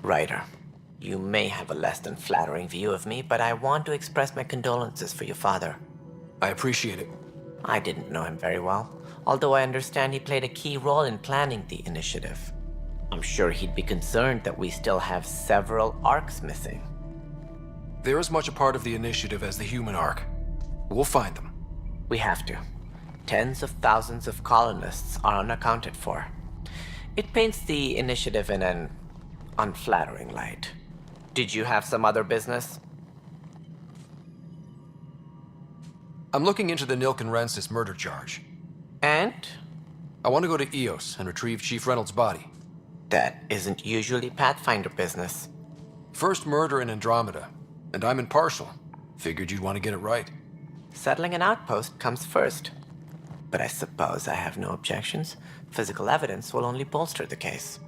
Ryder, you may have a less than flattering view of me, but I want to express my condolences for your father. I appreciate it. I didn't know him very well, although I understand he played a key role in planning the initiative. I'm sure he'd be concerned that we still have several arcs missing. They're as much a part of the initiative as the human arc. We'll find them. We have to. Tens of thousands of colonists are unaccounted for. It paints the initiative in an unflattering light. Did you have some other business? I'm looking into the Nilkenrensis murder charge. And? I want to go to EOS and retrieve Chief Reynolds' body. That isn't usually Pathfinder business. First murder in Andromeda, and I'm impartial. Figured you'd want to get it right. Settling an outpost comes first. But I suppose I have no objections. Physical evidence will only bolster the case.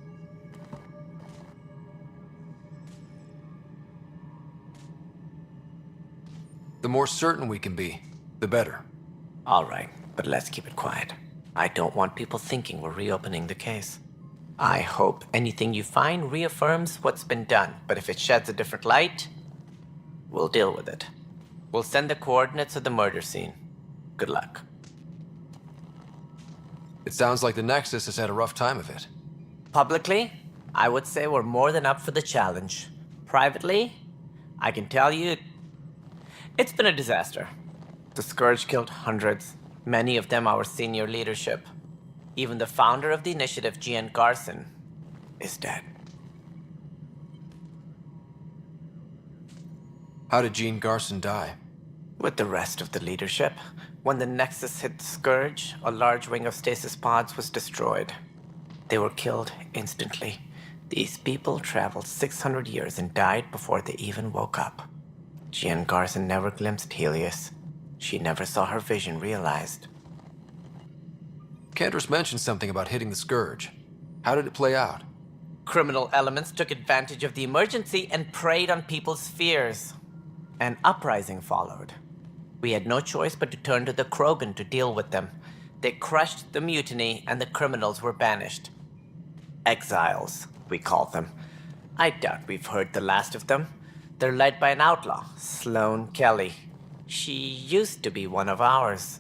The more certain we can be, the better. All right, but let's keep it quiet. I don't want people thinking we're reopening the case. I hope anything you find reaffirms what's been done, but if it sheds a different light, we'll deal with it. We'll send the coordinates of the murder scene. Good luck. It sounds like the Nexus has had a rough time of it. Publicly, I would say we're more than up for the challenge. Privately, I can tell you, it's been a disaster. The Scourge killed hundreds, many of them our senior leadership. Even the founder of the initiative, Gian Garson, is dead. How did Gene Garson die? With the rest of the leadership, when the Nexus hit the Scourge, a large wing of stasis pods was destroyed. They were killed instantly. These people traveled 600 years and died before they even woke up. Gian Garson never glimpsed Helios. She never saw her vision realized. Cantor's mentioned something about hitting the Scourge. How did it play out? Criminal elements took advantage of the emergency and preyed on people's fears. An uprising followed. We had no choice but to turn to the Krogan to deal with them. They crushed the mutiny and the criminals were banished. Exiles, we call them. I doubt we've heard the last of them. They're led by an outlaw, Sloane Kelly. She used to be one of ours.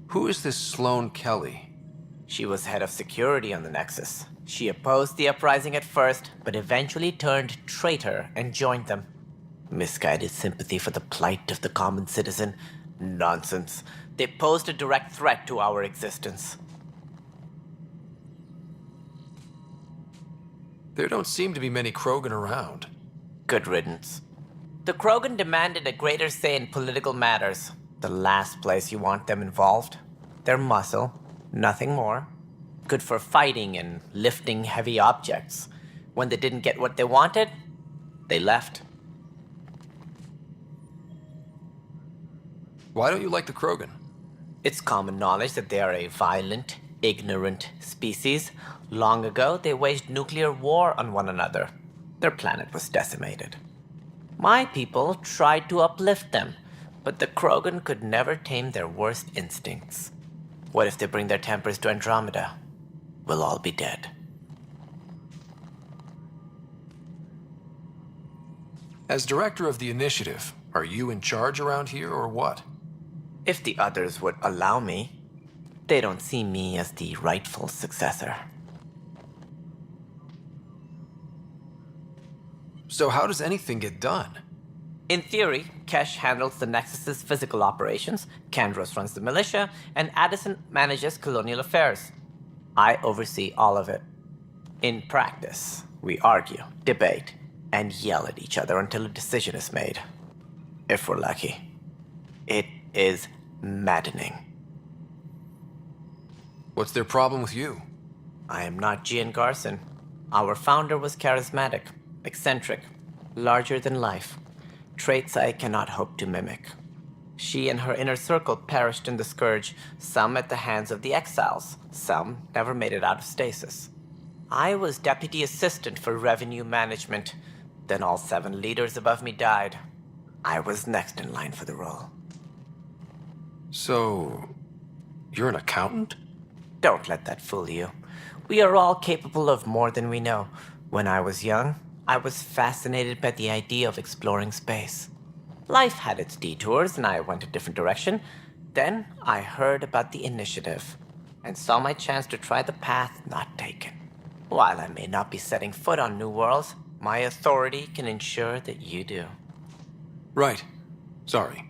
Who is this Sloane Kelly? She was head of security on the Nexus. She opposed the uprising at first, but eventually turned traitor and joined them. Misguided sympathy for the plight of the common citizen? Nonsense. They posed a direct threat to our existence. There don't seem to be many Krogan around. Good riddance. The Krogan demanded a greater say in political matters. The last place you want them involved. They're muscle, nothing more. Good for fighting and lifting heavy objects. When they didn't get what they wanted, they left. Why don't you like the Krogan? It's common knowledge that they are a violent, ignorant species. Long ago, they waged nuclear war on one another. Their planet was decimated. My people tried to uplift them, but the Krogan could never tame their worst instincts. What if they bring their tempers to Andromeda? We'll all be dead. As director of the initiative, are you in charge around here or what? If the others would allow me, they don't see me as the rightful successor. So how does anything get done? In theory, Kesh handles the Nexus's physical operations, Kandros runs the militia, and Addison manages colonial affairs. I oversee all of it. In practice, we argue, debate, and yell at each other until a decision is made. If we're lucky. It is maddening. What's their problem with you? I am not Gian Garson. Our founder was charismatic, eccentric, larger than life. Traits I cannot hope to mimic. She and her inner circle perished in the Scourge, some at the hands of the Exiles, some never made it out of stasis. I was deputy assistant for revenue management. Then all 7 leaders above me died. I was next in line for the role. So, you're an accountant? Don't let that fool you. We are all capable of more than we know. When I was young, I was fascinated by the idea of exploring space. Life had its detours, and I went a different direction. Then I heard about the initiative, and saw my chance to try the path not taken. While I may not be setting foot on new worlds, my authority can ensure that you do. Right. Sorry.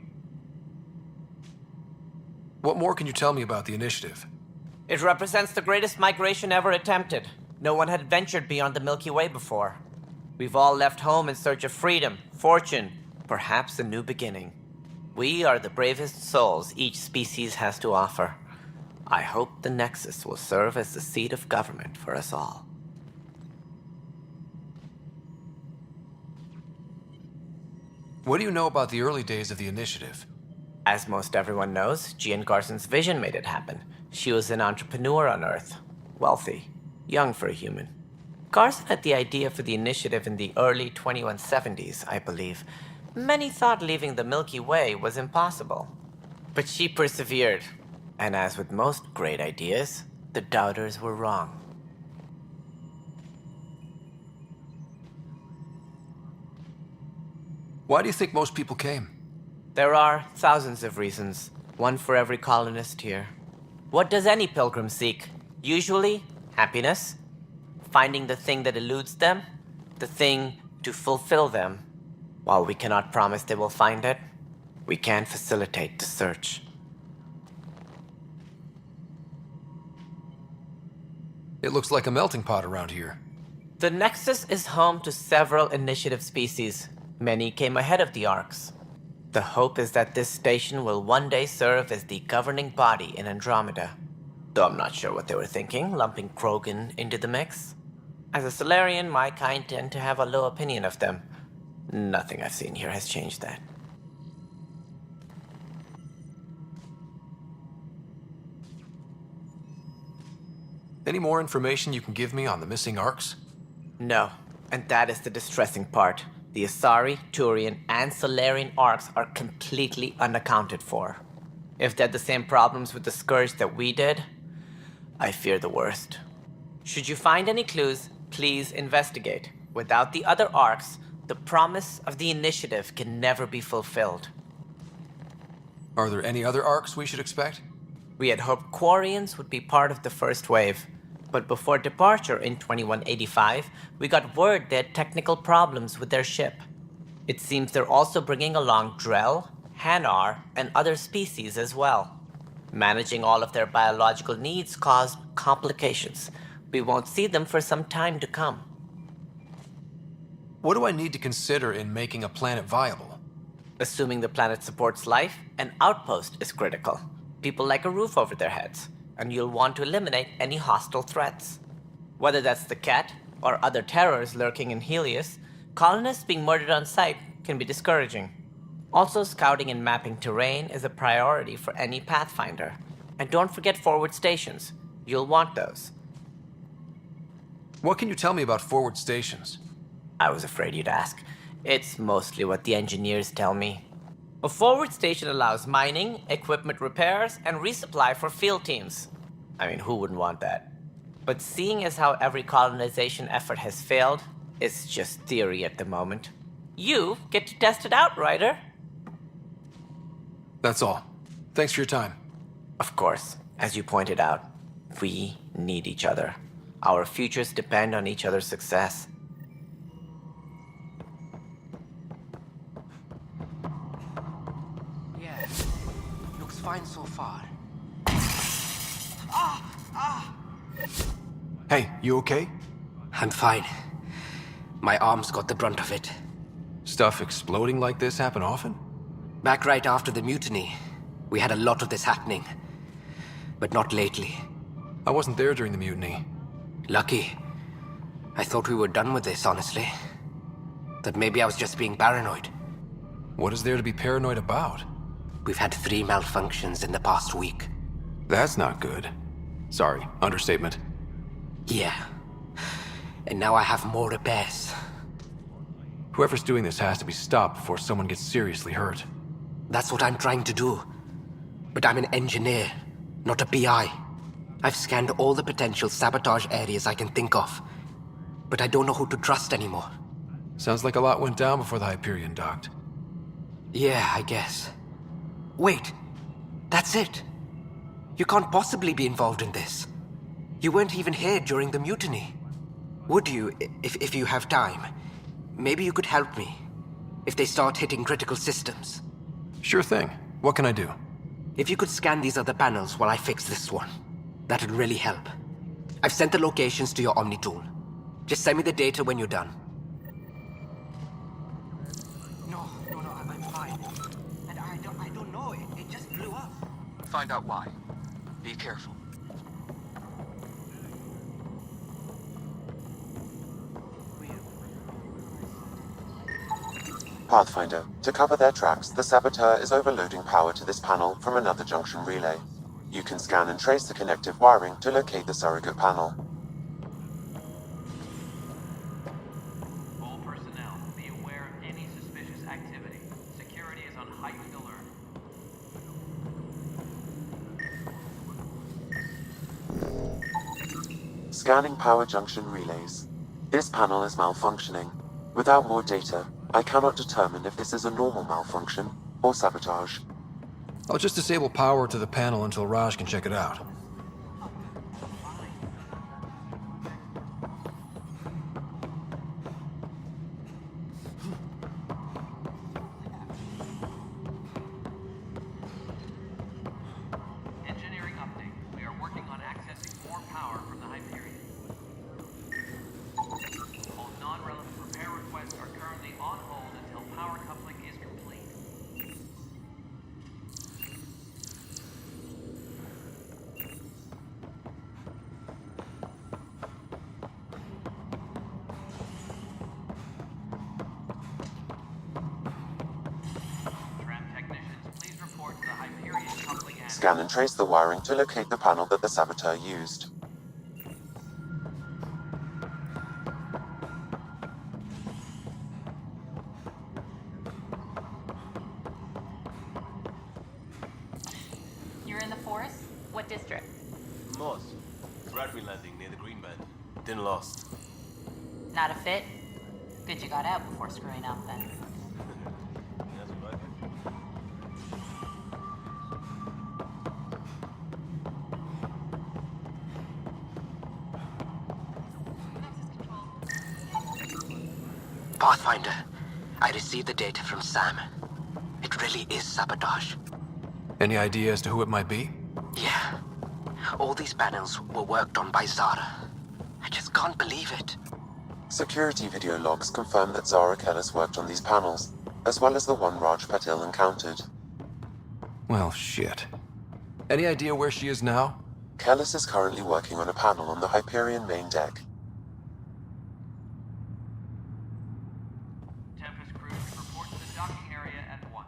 What more can you tell me about the initiative? It represents the greatest migration ever attempted. No one had ventured beyond the Milky Way before. We've all left home in search of freedom, fortune, perhaps a new beginning. We are the bravest souls each species has to offer. I hope the Nexus will serve as the seat of government for us all. What do you know about the early days of the initiative? As most everyone knows, Jean Garson's vision made it happen. She was an entrepreneur on Earth. Wealthy. Young for a human. Garson had the idea for the initiative in the early 2170s, I believe. Many thought leaving the Milky Way was impossible. But she persevered. And as with most great ideas, the doubters were wrong. Why do you think most people came? There are thousands of reasons, one for every colonist here. What does any pilgrim seek? Usually, happiness. Finding the thing that eludes them, the thing to fulfill them. While we cannot promise they will find it, we can facilitate the search. It looks like a melting pot around here. The Nexus is home to several initiative species. Many came ahead of the Arks. The hope is that this station will one day serve as the governing body in Andromeda. Though I'm not sure what they were thinking, lumping Krogan into the mix. As a Solarian, my kind tend to have a low opinion of them. Nothing I've seen here has changed that. Any more information you can give me on the missing Arks? No, and that is the distressing part. The Asari, Turian, and Solarian Arks are completely unaccounted for. If they had the same problems with the Scourge that we did, I fear the worst. Should you find any clues, please investigate. Without the other Arks, the promise of the initiative can never be fulfilled. Are there any other Arks we should expect? We had hoped Quarians would be part of the first wave. But before departure in 2185, we got word they had technical problems with their ship. It seems they're also bringing along Drell, Hanar, and other species as well. Managing all of their biological needs caused complications. We won't see them for some time to come. What do I need to consider in making a planet viable? Assuming the planet supports life, an outpost is critical. People like a roof over their heads, and you'll want to eliminate any hostile threats. Whether that's the Cat or other terrors lurking in Helios, colonists being murdered on sight can be discouraging. Also, scouting and mapping terrain is a priority for any Pathfinder. And don't forget forward stations. You'll want those. What can you tell me about forward stations? I was afraid you'd ask. It's mostly what the engineers tell me. A forward station allows mining, equipment repairs, and resupply for field teams. I mean, who wouldn't want that? But seeing as how every colonization effort has failed, it's just theory at the moment. You get to test it out, Ryder. That's all. Thanks for your time. Of course, as you pointed out, we need each other. Our futures depend on each other's success. Yeah, looks fine so far. Hey, you okay? I'm fine. My arms got the brunt of it. Stuff exploding like this happen often? Back right after the mutiny, we had a lot of this happening. But not lately. I wasn't there during the mutiny. Lucky. I thought we were done with this, honestly. That maybe I was just being paranoid. What is there to be paranoid about? We've had 3 malfunctions in the past week. That's not good. Sorry, understatement. Yeah. And now I have more repairs. Whoever's doing this has to be stopped before someone gets seriously hurt. That's what I'm trying to do. But I'm an engineer, not a PI. I've scanned all the potential sabotage areas I can think of, but I don't know who to trust anymore. Sounds like a lot went down before the Hyperion docked. Yeah, I guess. Wait, that's it. You can't possibly be involved in this. You weren't even here during the mutiny. Would you, if you have time? Maybe you could help me, if they start hitting critical systems. Sure thing. What can I do? If you could scan these other panels while I fix this one, that'd really help. I've sent the locations to your Omni tool. Just send me the data when you're done. No, I'm fine. And I don't know, it just blew up. Find out why. Be careful. Pathfinder, to cover their tracks, the saboteur is overloading power to this panel from another junction relay. You can scan and trace the connective wiring to locate the surrogate panel. All personnel, be aware of any suspicious activity. Security is on heightened alert. Scanning power junction relays. This panel is malfunctioning. Without more data, I cannot determine if this is a normal malfunction or sabotage. I'll just disable power to the panel until Raj can check it out. Engineering update. We are working on accessing more power from the Hyperion. All non-relevant repair requests are currently on hold until power coupling is complete. Tram technicians, please report to the Hyperion coupling and... Scan and trace the wiring to locate the panel that the saboteur used. You're in the forest? What district? North. Bradbury landing near the Green Band. Then lost. Not a fit? Good you got out before screwing up then. That's what I heard. Pathfinder, I received the data from Sam. It really is sabotage. Any idea as to who it might be? Yeah. All these panels were worked on by Zara. I just can't believe it. Security video logs confirm that Zara Kellis worked on these panels, as well as the one Raj Patil encountered. Well, shit. Any idea where she is now? Kellis is currently working on a panel on the Hyperion main deck. Tempest crew should report to the docking area at once.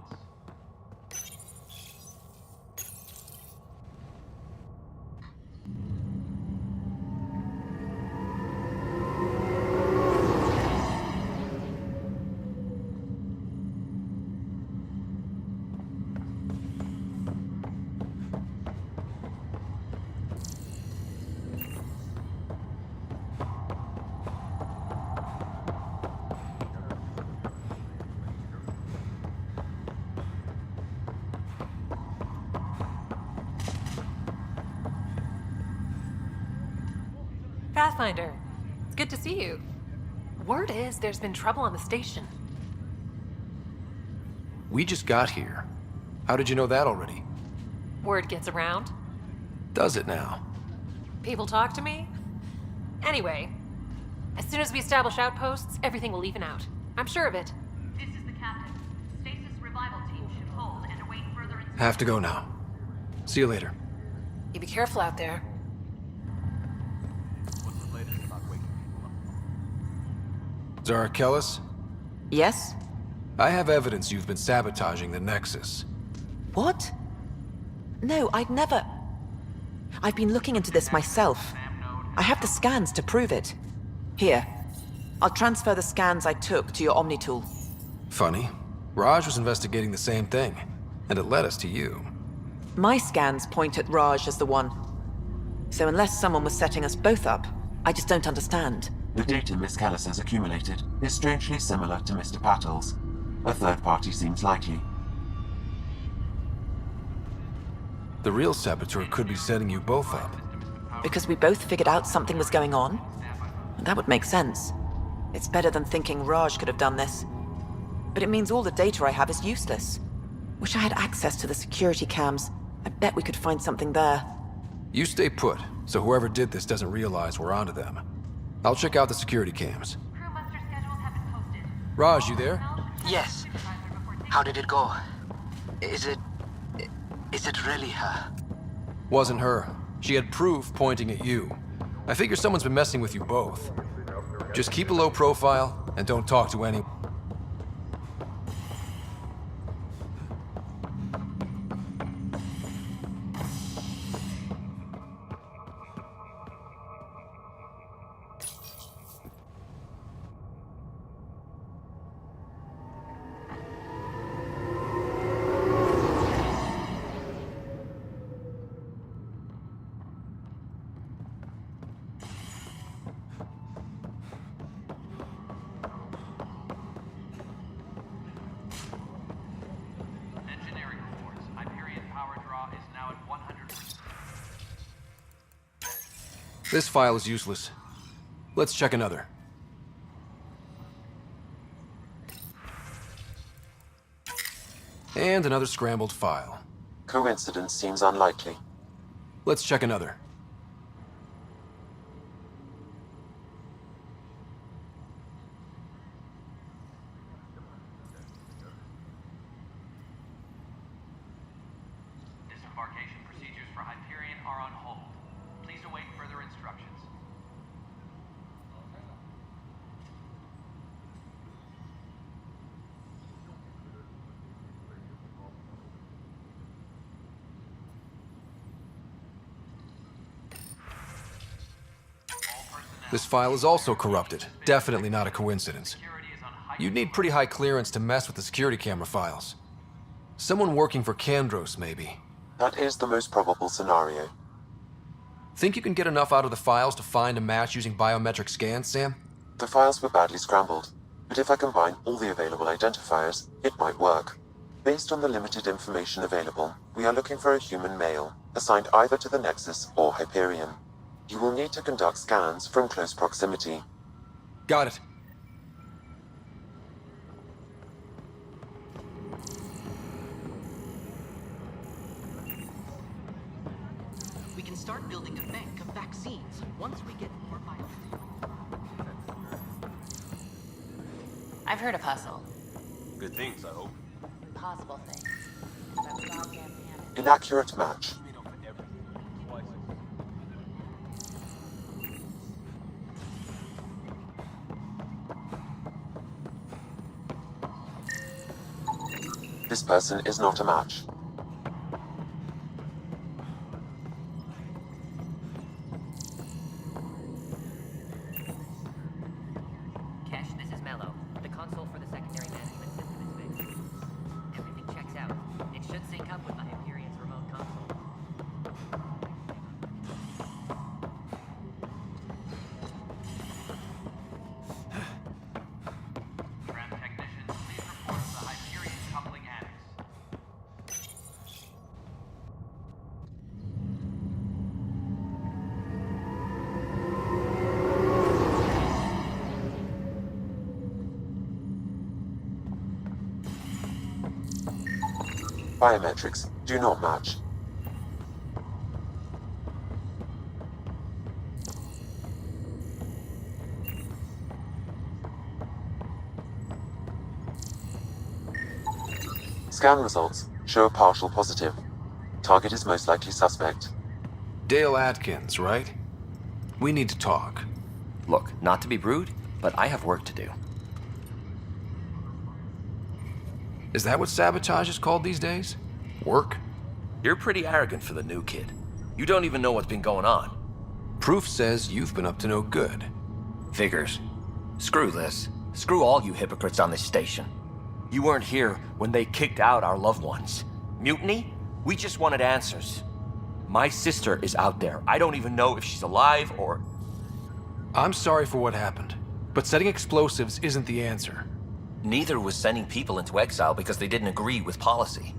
Pathfinder, it's good to see you. Word is there's been trouble on the station. We just got here. How did you know that already? Word gets around. Does it now? People talk to me. Anyway, as soon as we establish outposts, everything will even out. I'm sure of it. This is the captain. Stasis revival team should hold and await further instructions. Have to go now. See you later. You be careful out there. What's the latest about waking people up? Zara Kellis? Yes? I have evidence you've been sabotaging the Nexus. What? No, I'd never... I've been looking into this myself. I have the scans to prove it. Here. I'll transfer the scans I took to your Omni tool. Funny. Raj was investigating the same thing, and it led us to you. My scans point at Raj as the one. So unless someone was setting us both up, I just don't understand. The data Miss Kellis has accumulated is strangely similar to Mr. Patel's. A third party seems likely. The real saboteur could be setting you both up. Because we both figured out something was going on? That would make sense. It's better than thinking Raj could have done this. But it means all the data I have is useless. Wish I had access to the security cams. I bet we could find something there. You stay put, so whoever did this doesn't realize we're onto them. I'll check out the security cams. Crew muster schedules have been posted. Raj, you there? Yes. How did it go? Is it really her? Wasn't her. She had proof pointing at you. I figure someone's been messing with you both. Just keep a low profile and don't talk to anyone. Engineering reports. Hyperion power draw is now at 100%. This file is useless. Let's check another. And another scrambled file. Coincidence seems unlikely. Let's check another. Disembarkation procedures for Hyperion are on hold. Please await further instructions. This file is also corrupted. Definitely not a coincidence. You'd need pretty high clearance to mess with the security camera files. Someone working for Kandros, maybe. That is the most probable scenario. Think you can get enough out of the files to find a match using biometric scans, Sam? The files were badly scrambled, but if I combine all the available identifiers, it might work. Based on the limited information available, we are looking for a human male, assigned either to the Nexus or Hyperion. You will need to conduct scans from close proximity. Got it. We can start building a bank of vaccines once we get more biology. I've heard of hustle. Good things, I hope. Impossible things. That's goddamn hammer. Inaccurate match. This person is not a match. Kesh, this is Mello. The console for the secondary management system is fixed. Everything checks out. It should sync up with the Hyperion's remote console. Tram technicians, please report to the Hyperion coupling annex. Biometrics do not match. Scan results show a partial positive. Target is most likely suspect. Dale Atkins, right? We need to talk. Look, not to be rude, but I have work to do. Is that what sabotage is called these days? Work? You're pretty arrogant for the new kid. You don't even know what's been going on. Proof says you've been up to no good. Figures. Screw this. Screw all you hypocrites on this station. You weren't here when they kicked out our loved ones. Mutiny? We just wanted answers. My sister is out there. I don't even know if she's alive or... I'm sorry for what happened, but setting explosives isn't the answer. Neither was sending people into exile because they didn't agree with policy.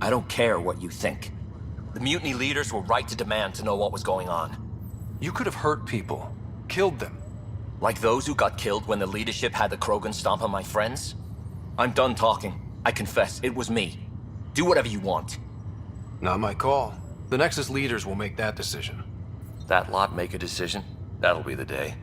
I don't care what you think. The mutiny leaders were right to demand to know what was going on. You could have hurt people, killed them. Like those who got killed when the leadership had the Krogan stomp on my friends? I'm done talking. I confess, it was me. Do whatever you want. Not my call. The Nexus leaders will make that decision. That lot make a decision? That'll be the day.